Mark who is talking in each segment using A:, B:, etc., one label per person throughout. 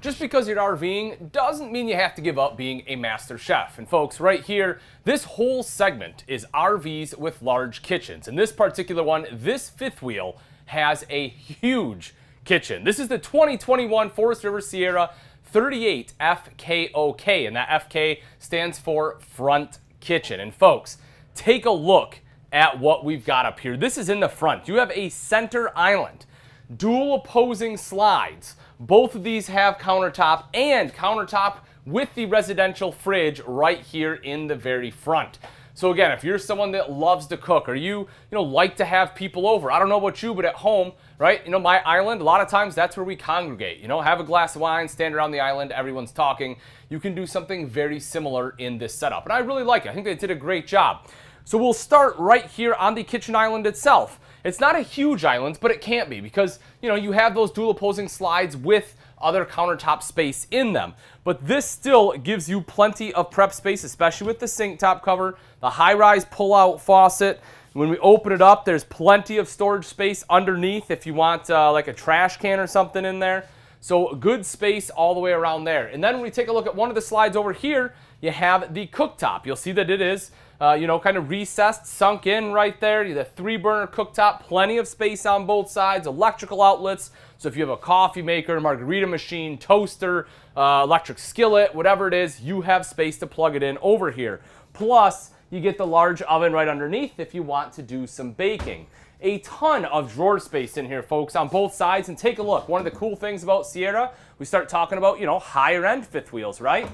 A: Just because you're RVing doesn't mean you have to give up being a master chef. And folks, right here, this whole segment is RVs with large kitchens. And this particular one, this fifth wheel, has a huge kitchen. This is the 2021 Forest River Sierra 38 FKOK, and that FK stands for front kitchen. And folks, take a look at what we've got up here. This is in the front. You have a center island, dual opposing slides. Both of these have countertop and countertop with the residential fridge right here in the very front. So again, if you're someone that loves to cook, or you like to have people over, I don't know about you, but at home, right, my island, a lot of times that's where we congregate. Have a glass of wine, stand around the island, everyone's talking. You can do something very similar in this setup, and I really like it. I think they did a great job. So we'll start right here on the kitchen island itself. It's not a huge island, but it can't be because, you have those dual opposing slides with other countertop space in them. But this still gives you plenty of prep space, especially with the sink top cover, the high-rise pull-out faucet. When we open it up, there's plenty of storage space underneath if you want like a trash can or something in there. So good space all the way around there. And then when we take a look at one of the slides over here, you have the cooktop. You'll see that it is kind of recessed, sunk in right there. You have the 3-burner cooktop, plenty of space on both sides, electrical outlets. So if you have a coffee maker, margarita machine, toaster, electric skillet, whatever it is, you have space to plug it in over here. Plus, you get the large oven right underneath if you want to do some baking. A ton of drawer space in here, folks, on both sides. And take a look. One of the cool things about Sierra, we start talking about, higher end fifth wheels, right?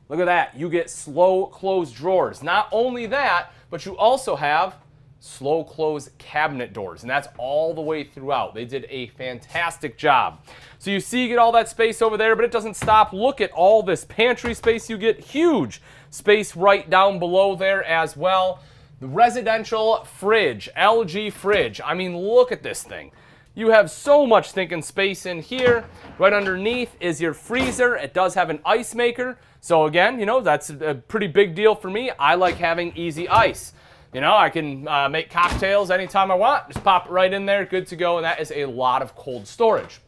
A: Look at that. You get slow close drawers. Not only that, but you also have slow close cabinet doors, and that's all the way throughout. They did a fantastic job. So you see you get all that space over there, but it doesn't stop. Look at all this pantry space you get. Huge space right down below there as well. The residential fridge, LG fridge. I mean, look at this thing. You have so much thinking space in here. Right underneath is your freezer. It does have an ice maker. So again, that's a pretty big deal for me. I like having easy ice. I can make cocktails anytime I want. Just pop it right in there, good to go, and that is a lot of cold storage.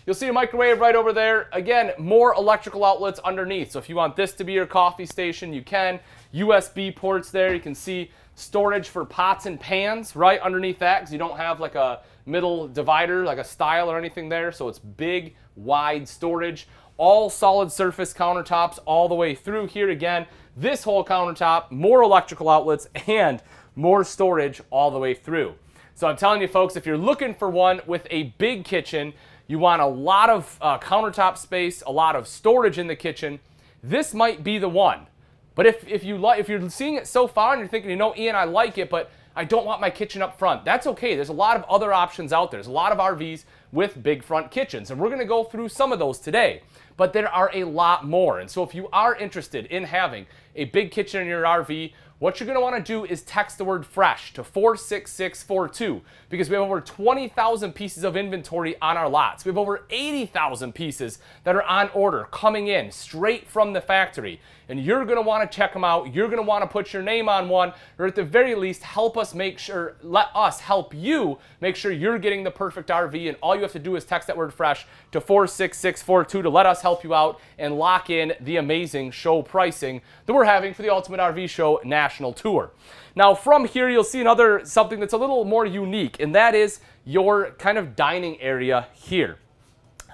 A: You'll see a microwave right over there. Again, more electrical outlets underneath. So if you want this to be your coffee station, you can. USB ports there. You can see storage for pots and pans right underneath that because you don't have like a middle divider, like a stile or anything there. So it's big, wide storage. All solid surface countertops all the way through here. Again, this whole countertop, more electrical outlets, and more storage all the way through. So I'm telling you, folks, if you're looking for one with a big kitchen, you want a lot of countertop space, a lot of storage in the kitchen, this might be the one. But if you're seeing it so far and you're thinking, Ian, I like it, but I don't want my kitchen up front, that's okay. There's a lot of other options out there. There's a lot of RVs with big front kitchens, and we're going to go through some of those today. But there are a lot more. And so if you are interested in having a big kitchen in your RV, what you're going to want to do is text the word FRESH to 46642 because we have over 20,000 pieces of inventory on our lots. We have over 80,000 pieces that are on order coming in straight from the factory. And you're going to want to check them out. You're going to want to put your name on one, or at the very least, let us help you make sure you're getting the perfect RV. And all you have to do is text that word FRESH to 46642 to let us help you out and lock in the amazing show pricing that we're having for the Ultimate RV Show National Tour. Now from here, you'll see something that's a little more unique, and that is your kind of dining area here.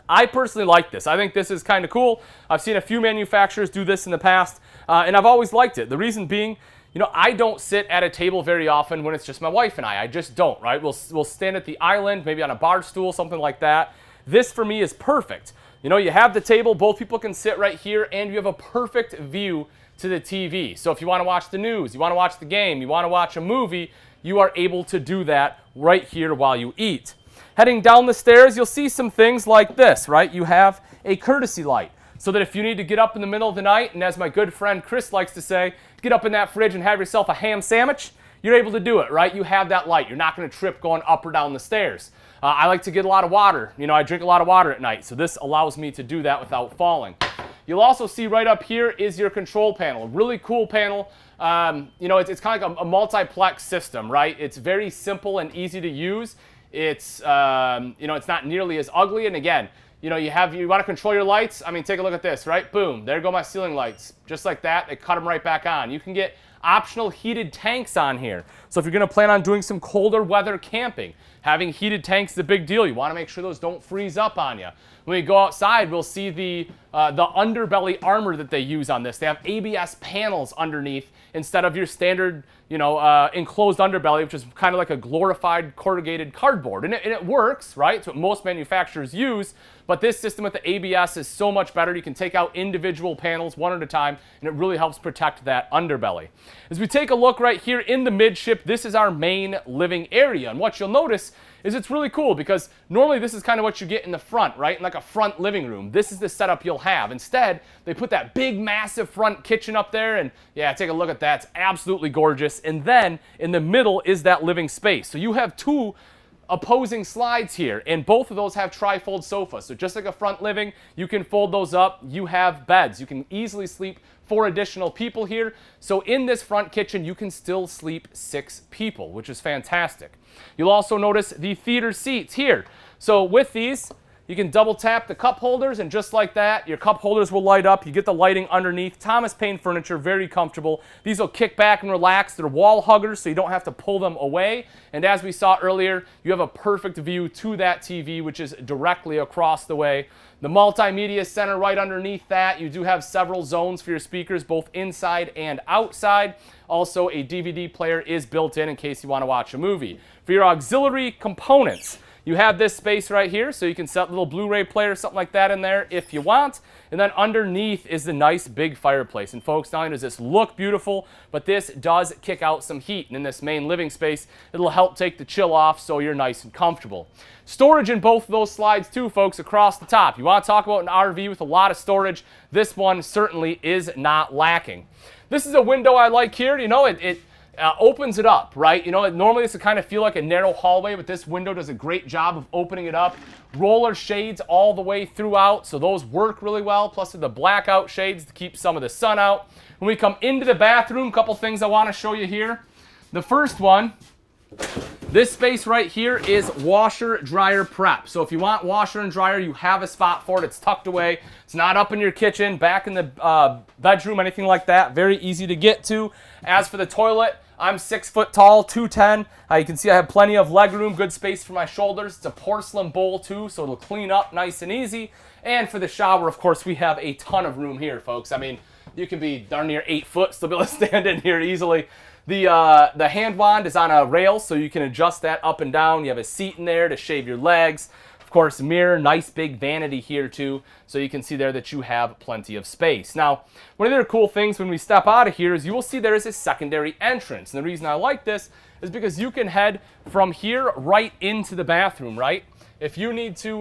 A: I personally like this. I think this is kind of cool. I've seen a few manufacturers do this in the past, and I've always liked it. The reason being, I don't sit at a table very often when it's just my wife and I just don't, right? We'll stand at the island, maybe on a bar stool, something like that. This for me is perfect. You have the table, both people can sit right here, and you have a perfect view to the TV. So if you want to watch the news, you want to watch the game, you want to watch a movie, you are able to do that right here while you eat. Heading down the stairs, you'll see some things like this, right? You have a courtesy light so that if you need to get up in the middle of the night, and as my good friend Chris likes to say, get up in that fridge and have yourself a ham sandwich, you're able to do it, right? You have that light. You're not going to trip going up or down the stairs. I like to get a lot of water. I drink a lot of water at night, so this allows me to do that without falling. You'll also see right up here is your control panel. A really cool panel. It's kind of like a multiplex system, right? It's very simple and easy to use. It's not nearly as ugly. And again, you know, you want to control your lights. I mean, take a look at this, right? Boom, there go my ceiling lights. Just like that, they cut them right back on. You can get optional heated tanks on here. So if you're going to plan on doing some colder weather camping, having heated tanks is a big deal. You want to make sure those don't freeze up on you. When we go outside, we'll see the Underbelly Armor that they use on this. They have ABS panels underneath instead of your standard, you know, enclosed underbelly, which is kind of like a glorified corrugated cardboard. And it works, right? It's what most manufacturers use. But this system with the ABS is so much better. You can take out individual panels one at a time, and it really helps protect that underbelly. As we take a look right here in the midship, this is our main living area. And what you'll notice is it's really cool because normally this is kind of what you get in the front, right? In like a front living room. This is the setup you'll have. Instead, they put that big, massive front kitchen up there, and yeah, take a look at that. It's absolutely gorgeous. And then in the middle is that living space. So you have two opposing slides here, and both of those have trifold sofas. So just like a front living, you can fold those up. You have beds. You can easily sleep 4 additional people here. So in this front kitchen, you can still sleep 6 people, which is fantastic. You'll also notice the theater seats here. So with these, you can double tap the cup holders, and just like that, your cup holders will light up. You get the lighting underneath. Thomas Paine furniture, very comfortable. These will kick back and relax. They're wall huggers, so you don't have to pull them away. And as we saw earlier, you have a perfect view to that TV, which is directly across the way. The multimedia center right underneath that. You do have several zones for your speakers, both inside and outside. Also, a DVD player is built in case you want to watch a movie. For your auxiliary components, you have this space right here, so you can set a little Blu-ray player, something like that in there if you want. And then underneath is the nice big fireplace. And folks, not only does this look beautiful, but this does kick out some heat. And in this main living space, it'll help take the chill off so you're nice and comfortable. Storage in both of those slides too, folks, across the top. You want to talk about an RV with a lot of storage, this one certainly is not lacking. This is a window I like here. You know, it opens it up, right? You know, normally this would kind of feel like a narrow hallway, but this window does a great job of opening it up. Roller shades all the way throughout, so those work really well, plus the blackout shades to keep some of the sun out. When we come into the bathroom, a couple things I want to show you here. The first one, this space right here is washer dryer prep. So if you want washer and dryer, you have a spot for it. It's tucked away. It's not up in your kitchen, back in the bedroom, anything like that. Very easy to get to. As for the toilet, I'm 6 foot tall, 210. You can see I have plenty of leg room, good space for my shoulders. It's a porcelain bowl too, so it'll clean up nice and easy. And for the shower, of course, we have a ton of room here, folks. I mean, you can be darn near 8 foot, still be able to stand in here easily. The hand wand is on a rail, so you can adjust that up and down. You have a seat in there to shave your legs. Of course, mirror, nice big vanity here too, so you can see there that you have plenty of space. Now, one of the cool things when we step out of here is you will see there is a secondary entrance. And the reason I like this is because you can head from here right into the bathroom, right? If you need to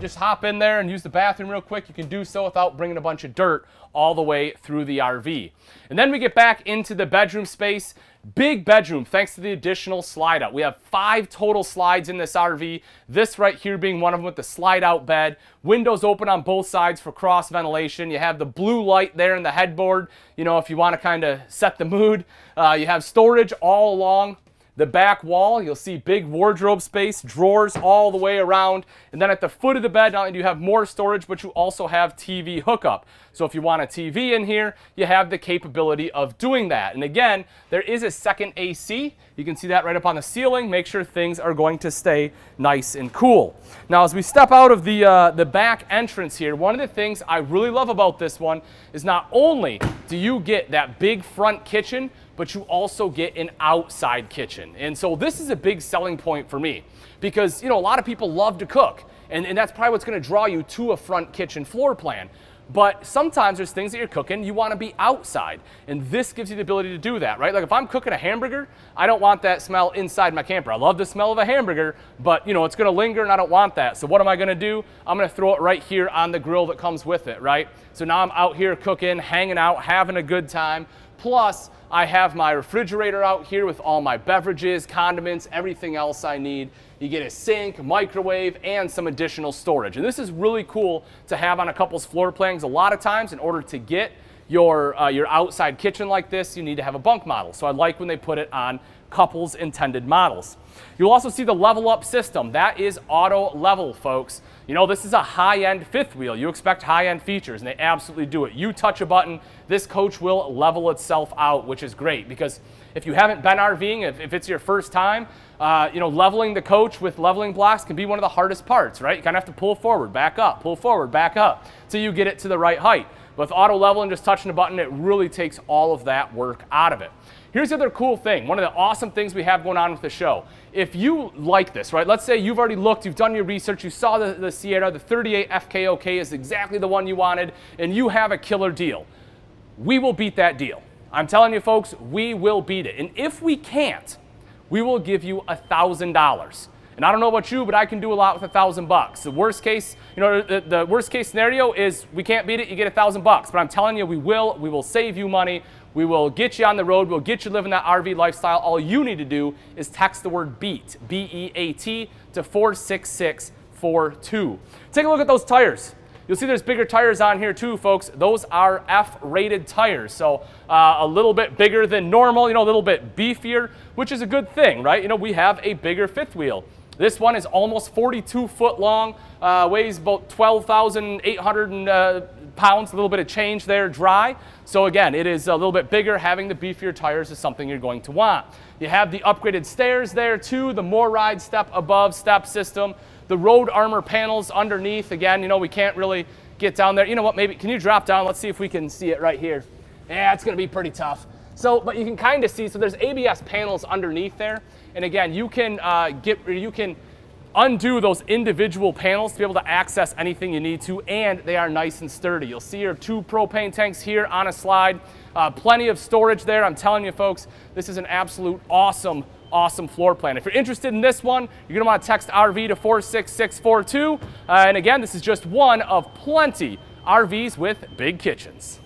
A: just hop in there and use the bathroom real quick, you can do so without bringing a bunch of dirt all the way through the RV. And then we get back into the bedroom space. Big bedroom, thanks to the additional slide out. We have 5 total slides in this RV. This right here being one of them with the slide out bed. Windows open on both sides for cross ventilation. You have the blue light there in the headboard, you know, if you want to kind of set the mood. You have storage all along the back wall. You'll see big wardrobe space, drawers all the way around. And then at the foot of the bed, not only do you have more storage, but you also have TV hookup. So if you want a TV in here, you have the capability of doing that. And again, there is a second AC. You can see that right up on the ceiling. Make sure things are going to stay nice and cool. Now, as we step out of the back entrance here, one of the things I really love about this one is not only do you get that big front kitchen, but you also get an outside kitchen. And so this is a big selling point for me because, you know, a lot of people love to cook, and that's probably what's gonna draw you to a front kitchen floor plan. But sometimes there's things that you're cooking, you wanna be outside, and this gives you the ability to do that, right? Like if I'm cooking a hamburger, I don't want that smell inside my camper. I love the smell of a hamburger, but you know, it's gonna linger and I don't want that. So what am I gonna do? I'm gonna throw it right here on the grill that comes with it, right? So now I'm out here cooking, hanging out, having a good time. Plus, I have my refrigerator out here with all my beverages, condiments, everything else I need. You get a sink, microwave, and some additional storage. And this is really cool to have on a couple's floor plans. A lot of times, in order to get your outside kitchen like this, you need to have a bunk model. So I like when they put it on couples intended models. You'll also see the level up system. That is auto level, folks. You know, this is a high-end fifth wheel. You expect high-end features, and they absolutely do it. You touch a button, this coach will level itself out, which is great, because if you haven't been RVing, if it's your first time, you know, leveling the coach with leveling blocks can be one of the hardest parts, right? You kind of have to pull forward, back up, pull forward, back up, till you get it to the right height. With auto level and just touching a button, it really takes all of that work out of it. Here's the other cool thing. One of the awesome things we have going on with the show. If you like this, right, let's say you've already looked, you've done your research, you saw the Sierra, the 38 FKOK is exactly the one you wanted, and you have a killer deal. We will beat that deal. I'm telling you, folks, we will beat it. And if we can't, we will give you $1,000. And I don't know about you, but I can do a lot with $1,000. The worst case, you know, the worst case scenario is we can't beat it, you get $1,000. But I'm telling you, we will save you money. We will get you on the road. We'll get you living that RV lifestyle. All you need to do is text the word BEAT, B-E-A-T, to 46642. Take a look at those tires. You'll see there's bigger tires on here too, folks. Those are F-rated tires, so a little bit bigger than normal, you know, a little bit beefier, which is a good thing, right? You know, we have a bigger fifth wheel. This one is almost 42 foot long, weighs about 12,800 pounds, a little bit of change there, dry. So again, it is a little bit bigger. Having the beefier tires is something you're going to want. You have the upgraded stairs there too, the more ride step above step system, the road armor panels underneath. Again, you know, we can't really get down there. You know what, maybe, can you drop down? Let's see if we can see it right here. Yeah, it's gonna be pretty tough. So, but you can kind of see, so there's ABS panels underneath there. And again, you can undo those individual panels to be able to access anything you need to, and they are nice and sturdy. You'll see your 2 propane tanks here on a slide. Plenty of storage there. I'm telling you, folks, this is an absolute awesome floor plan. If you're interested in this one, you're going to want to text RV to 46642. And again, this is just one of plenty RVs with big kitchens.